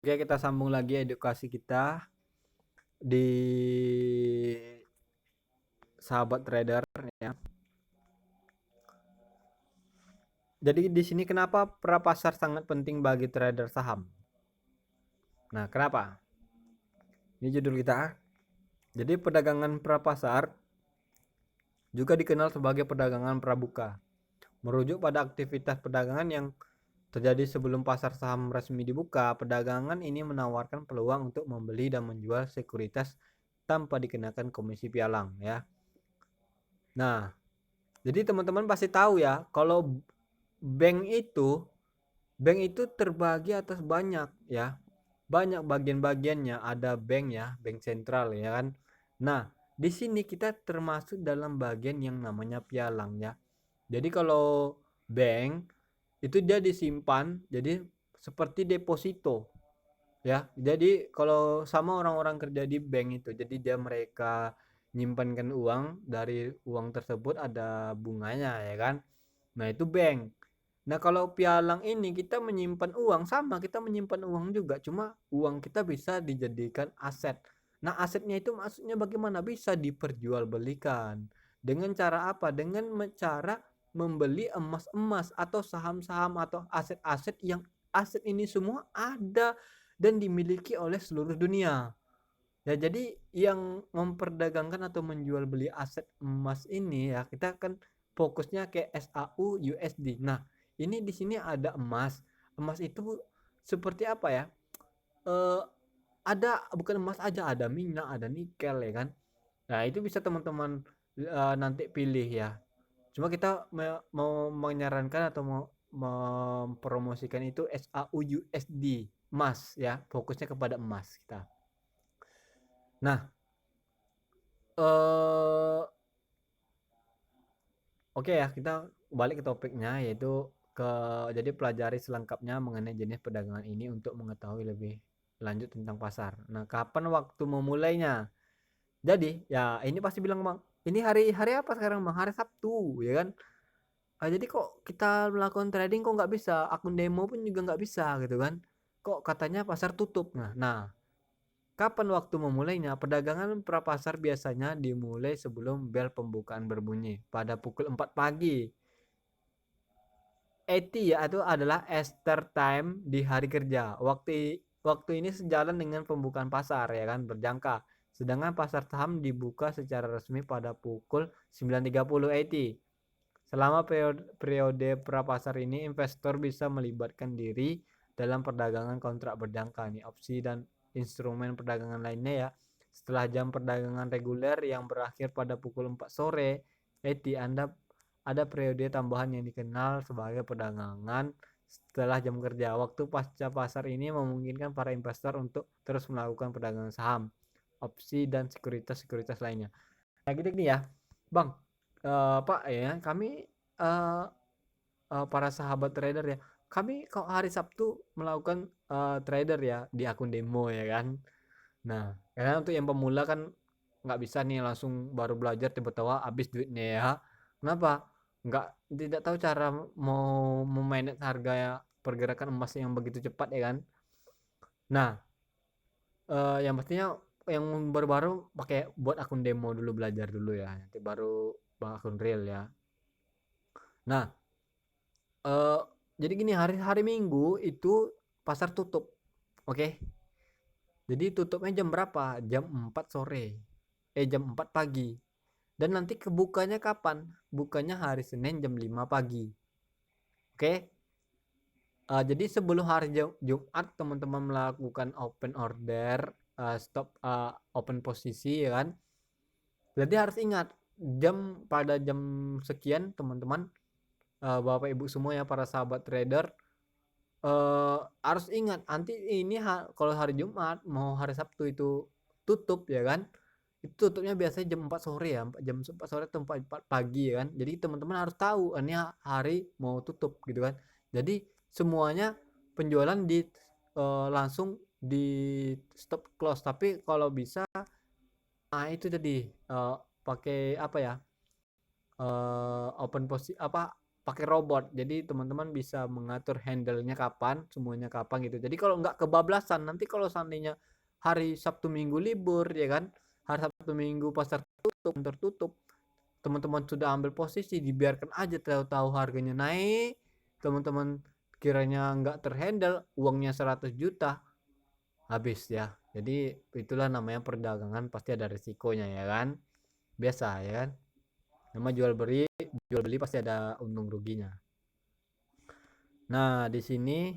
Oke, kita sambung lagi edukasi kita di sahabat trader ya. Jadi di sini kenapa prapasar sangat penting bagi trader saham? Nah, kenapa? Ini judul kita. Jadi perdagangan prapasar juga dikenal sebagai perdagangan prabuka. Merujuk pada aktivitas perdagangan yang terjadi sebelum pasar saham resmi dibuka, perdagangan ini menawarkan peluang untuk membeli dan menjual sekuritas tanpa dikenakan komisi pialang ya. Nah, jadi teman-teman pasti tahu ya, kalau bank itu terbagi atas banyak ya. Banyak bagian-bagiannya, ada bank ya, bank sentral ya kan. Nah, di sini kita termasuk dalam bagian yang namanya pialang ya. Jadi kalau bank itu dia disimpan jadi seperti deposito ya. Jadi kalau sama orang-orang kerja di bank itu, jadi mereka nyimpankan uang, dari uang tersebut ada bunganya ya kan. Nah, itu bank. Nah, kalau pialang ini kita menyimpan uang, sama kita menyimpan uang juga, cuma uang kita bisa dijadikan aset. Nah, asetnya itu maksudnya bagaimana? Bisa diperjualbelikan. Dengan cara apa? Dengan cara membeli emas-emas atau saham-saham atau aset-aset yang aset ini semua ada dan dimiliki oleh seluruh dunia. Ya, jadi yang memperdagangkan atau menjual beli aset emas ini ya, kita kan fokusnya ke SAU USD. Nah, ini di sini ada emas. Emas itu seperti apa ya? Eh, ada bukan emas aja, ada minyak, ada nikel ya kan. Nah, itu bisa teman-teman nanti pilih ya. Cuma kita mau menyarankan atau mau mempromosikan itu SAU USD emas ya, fokusnya kepada emas kita. Nah, eh oke ya, kita balik ke topiknya, yaitu jadi pelajari selengkapnya mengenai jenis perdagangan ini untuk mengetahui lebih lanjut tentang pasar. Nah, kapan waktu memulainya? Jadi, ya ini pasti bilang, Bang, ini hari hari apa sekarang, Bang? Hari Sabtu, ya kan? Jadi kok kita melakukan trading kok nggak bisa? Akun demo pun juga nggak bisa gitu kan? Kok katanya pasar tutup? Nah, kapan waktu memulainya? Perdagangan prapasar biasanya dimulai sebelum bel pembukaan berbunyi pada pukul 4 pagi. ET ya, itu adalah Easter time di hari kerja. Waktu ini sejalan dengan pembukaan pasar ya kan, berjangka. Sedangkan pasar saham dibuka secara resmi pada pukul 9.30 ET. Selama periode prapasar ini, investor bisa melibatkan diri dalam perdagangan kontrak berjangka nih, opsi dan instrumen perdagangan lainnya ya. Setelah jam perdagangan reguler yang berakhir pada pukul 4 sore ET, Anda ada periode tambahan yang dikenal sebagai perdagangan setelah jam kerja. Waktu pasca pasar ini memungkinkan para investor untuk terus melakukan perdagangan saham, opsi dan sekuritas-sekuritas lainnya. Nah, gini ya, Bang. Pak ya, kami eh, para sahabat trader ya. Kami kalau hari Sabtu melakukan trader ya di akun demo ya kan. Nah, karena untuk yang pemula kan nggak bisa nih langsung baru belajar tiba-tiba habis duitnya ya. Kenapa? Nggak Tidak tahu cara mau memanage harga ya, pergerakan emas yang begitu cepat ya kan. Nah, yang pastinya yang baru-baru pakai buat akun demo dulu, belajar dulu ya. Nanti baru akun real ya. Nah, eh jadi gini, hari-hari Minggu itu pasar tutup. Oke. Jadi tutupnya jam berapa? Jam 4 sore. Jam 4 pagi. Dan nanti kebukanya kapan? Bukanya hari Senin jam 5 pagi. Oke. Jadi sebelum hari Jumat teman-teman melakukan open order, stop open posisi ya kan. Jadi harus ingat pada jam sekian teman-teman, Bapak Ibu semua ya, para sahabat trader, harus ingat nanti ini kalau hari Jumat mau hari Sabtu itu tutup ya kan, itu tutupnya biasanya jam 4 sore ya, jam 4 sore atau 4 pagi ya kan. Jadi teman-teman harus tahu ini hari mau tutup gitu kan. Jadi semuanya penjualan langsung di stop close. Tapi kalau bisa, itu tadi pakai apa ya, open posisi apa, pakai robot. Jadi teman-teman bisa mengatur handle-nya kapan, semuanya kapan gitu. Jadi kalau nggak kebablasan, nanti kalau seandainya hari Sabtu Minggu libur ya kan, hari Sabtu Minggu pasar tertutup, teman-teman sudah ambil posisi, dibiarkan aja, tahu-tahu harganya naik, teman-teman kiranya nggak terhandle, uangnya 100 juta habis ya. Jadi itulah namanya perdagangan, pasti ada risikonya ya kan, biasa ya kan, nama jual beli pasti ada untung ruginya. Nah di sini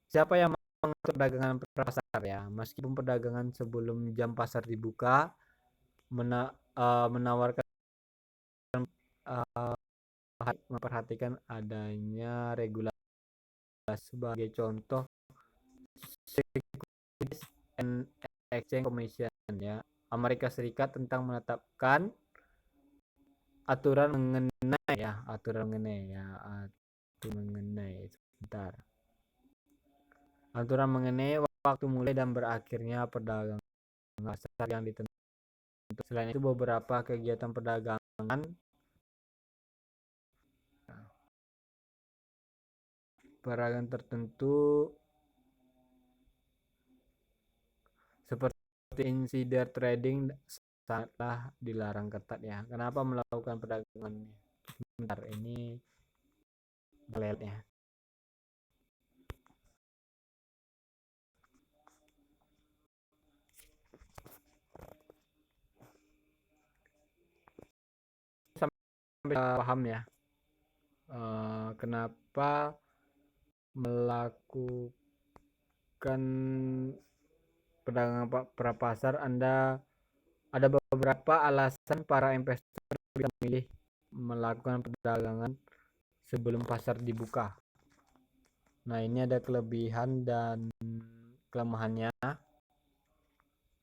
siapa yang mengatur perdagangan pasar ya, meskipun perdagangan sebelum jam pasar dibuka menawarkan uh, memperhatikan adanya regulasi. Sebagai contoh, Securities and Exchange Commission ya, Amerika Serikat tentang menetapkan aturan mengenai aturan mengenai waktu mulai dan berakhirnya perdagangan pasar yang ditentukan. Selain itu beberapa kegiatan perdagangan tertentu seperti insider trading sangatlah dilarang ketat ya. Kenapa melakukan perdagangan ini? Bentar, ini ya. Sampai paham ya, kenapa melakukan perdagangan pasar. Anda ada beberapa alasan para investor bisa memilih melakukan perdagangan sebelum pasar dibuka. Nah ini ada kelebihan dan kelemahannya.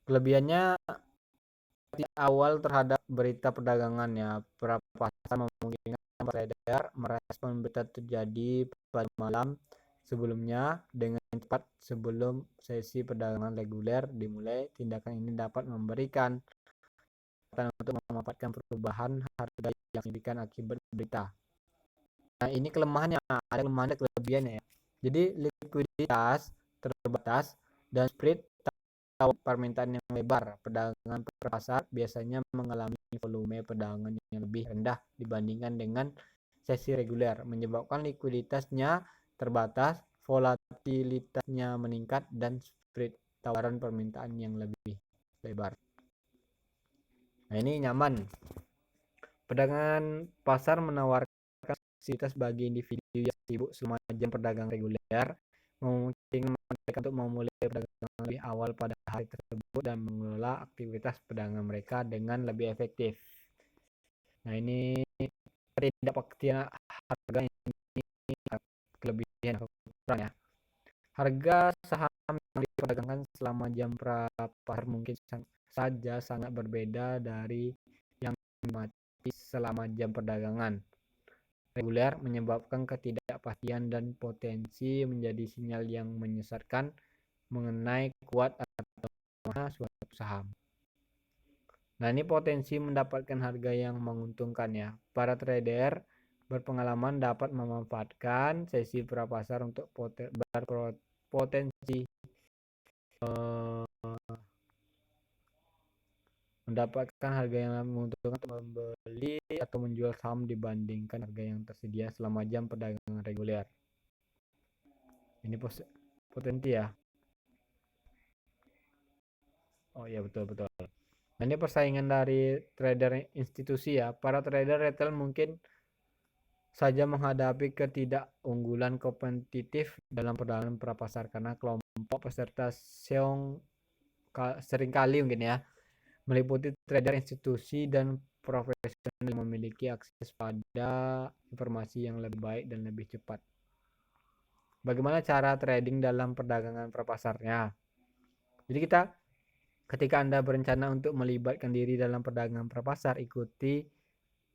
Kelebihannya di awal terhadap berita perdagangan ya, para pasar memungkinkan trader merespon berita terjadi pada malam sebelumnya dengan cepat sebelum sesi perdagangan reguler dimulai. Tindakan ini dapat memberikan untuk memanfaatkan perubahan harga yang signifikan akibat berita. Nah ini kelemahannya, ada kelemahan dan kelebihannya ya. Jadi likuiditas terbatas dan spread permintaan yang lebar. Perdagangan pasar biasanya mengalami volume perdagangan yang lebih rendah dibandingkan dengan sesi reguler, menyebabkan likuiditasnya terbatas, volatilitasnya meningkat, dan spread tawaran permintaan yang lebih lebar. Nah ini nyaman. Perdagangan pasar menawarkan fasilitas bagi individu yang sibuk selama jam perdagangan reguler, memungkinkan mereka untuk memulai perdagangan lebih awal pada hari tersebut dan mengelola aktivitas perdagangan mereka dengan lebih efektif. Nah ini ketidakpastian harga, ini kelebihan kurang ya. Harga saham yang diperdagangkan selama jam pasar mungkin saja sangat berbeda dari yang dimati selama jam perdagangan reguler, menyebabkan ketidakpastian dan potensi menjadi sinyal yang menyesatkan mengenai kuat atau lemahnya suatu saham. Nah ini potensi mendapatkan harga yang menguntungkan ya. Para trader berpengalaman dapat memanfaatkan sesi prapasar untuk berpotensi mendapatkan harga yang menguntungkan untuk membeli atau menjual saham dibandingkan harga yang tersedia selama jam perdagangan reguler. Ini potensi ya. Oh ya betul. Nah ini persaingan dari trader institusi ya. Para trader retail mungkin saja menghadapi ketidakunggulan kompetitif dalam perdagangan prapasar karena kelompok peserta seringkali mungkin ya meliputi trader institusi dan profesional yang memiliki akses pada informasi yang lebih baik dan lebih cepat. Bagaimana cara trading dalam perdagangan prapasarnya? Jadi ketika Anda berencana untuk melibatkan diri dalam perdagangan prapasar, ikuti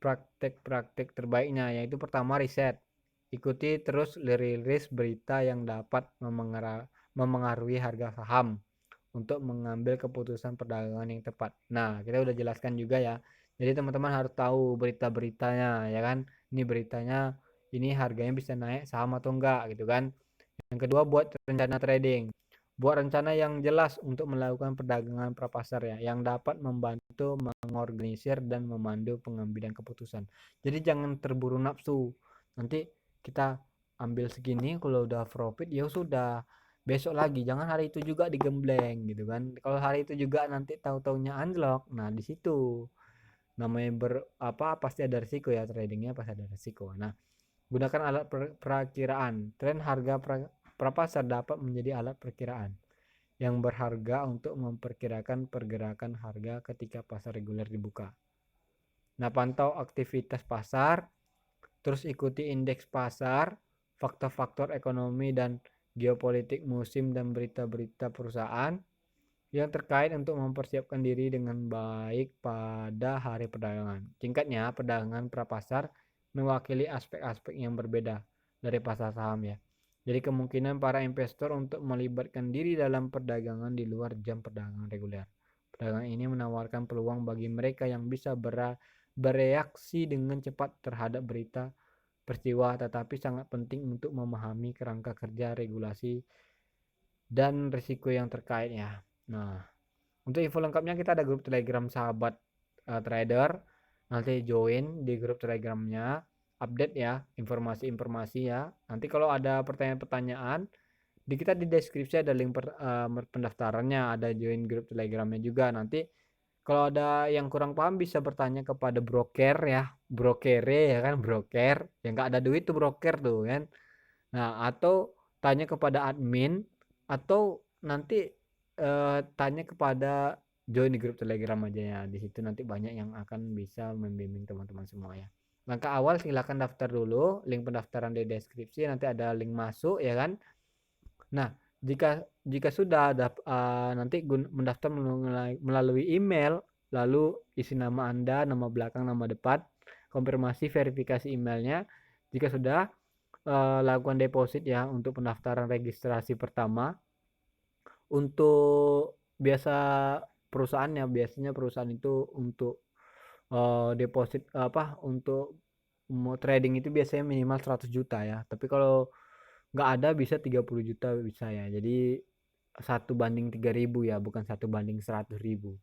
praktek-praktek terbaiknya, yaitu pertama riset. Ikuti terus rilis berita yang dapat memengaruhi harga saham untuk mengambil keputusan perdagangan yang tepat. Nah, kita udah jelaskan juga ya Jadi teman-teman harus tahu berita-beritanya ya kan. Ini beritanya ini harganya bisa naik saham atau enggak gitu kan. Yang kedua, buat rencana trading. Buat rencana yang jelas untuk melakukan perdagangan prapasar ya, yang dapat membantu mengorganisir dan memandu pengambilan keputusan. Jadi jangan terburu nafsu. Nanti kita ambil segini, kalau udah profit ya sudah. Besok lagi, jangan hari itu juga digembleng gitu kan. Kalau hari itu juga nanti tahu-taunya anjlok. Nah, di situ namanya pasti ada risiko ya, tradingnya pasti ada risiko. Nah, gunakan alat perakiraan. Tren harga prapasar dapat menjadi alat perkiraan yang berharga untuk memperkirakan pergerakan harga ketika pasar reguler dibuka. Nah, pantau aktivitas pasar, terus ikuti indeks pasar, faktor-faktor ekonomi dan geopolitik musim dan berita-berita perusahaan yang terkait untuk mempersiapkan diri dengan baik pada hari perdagangan. Singkatnya, perdagangan prapasar mewakili aspek-aspek yang berbeda dari pasar saham ya. Jadi kemungkinan para investor untuk melibatkan diri dalam perdagangan di luar jam perdagangan reguler. Perdagangan ini menawarkan peluang bagi mereka yang bisa bereaksi dengan cepat terhadap berita peristiwa, tetapi sangat penting untuk memahami kerangka kerja, regulasi, dan risiko yang terkait ya. Nah, untuk info lengkapnya kita ada grup Telegram sahabat trader. Nanti join di grup Telegramnya, update ya informasi-informasi ya. Nanti kalau ada pertanyaan-pertanyaan, kita di deskripsi ada link pendaftarannya, ada join grup Telegramnya juga. Nanti kalau ada yang kurang paham bisa bertanya kepada broker ya, brokere ya kan, broker yang nggak ada duit tuh broker tuh kan. Nah, atau tanya kepada admin, atau nanti tanya kepada join di grup Telegram aja ya. Di situ nanti banyak yang akan bisa membimbing teman-teman semua ya. Langkah awal silakan daftar dulu, link pendaftaran di deskripsi, nanti ada link masuk ya kan. Nah, jika jika sudah nanti mendaftar melalui email, lalu isi nama Anda, nama belakang, nama depan, konfirmasi verifikasi emailnya. Jika sudah lakukan deposit ya untuk pendaftaran registrasi pertama. Untuk biasanya perusahaan itu untuk deposit untuk mau trading itu biasanya minimal 100 juta ya. Tapi kalau nggak ada bisa 30 juta bisa ya. Jadi 1:3000 ya, bukan 1:100.000.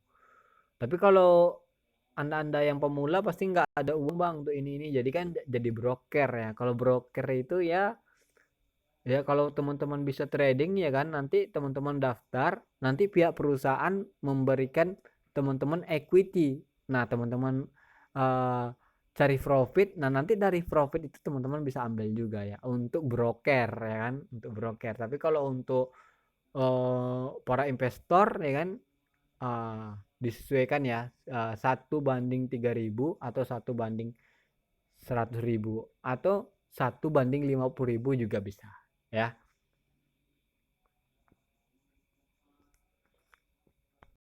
Tapi kalau anda yang pemula pasti nggak ada uang bang untuk ini. Jadi kan jadi broker ya. Kalau broker itu ya, ya kalau teman-teman bisa trading ya kan, nanti teman-teman daftar, nanti pihak perusahaan memberikan teman-teman equity. Nah, teman-teman uh, cari profit. Nah, nanti dari profit itu teman-teman bisa ambil juga ya untuk broker ya kan, untuk broker. Tapi kalau untuk para investor ya kan, disesuaikan ya, 1:3000 atau 1:100.000 atau 1:50.000 juga bisa ya.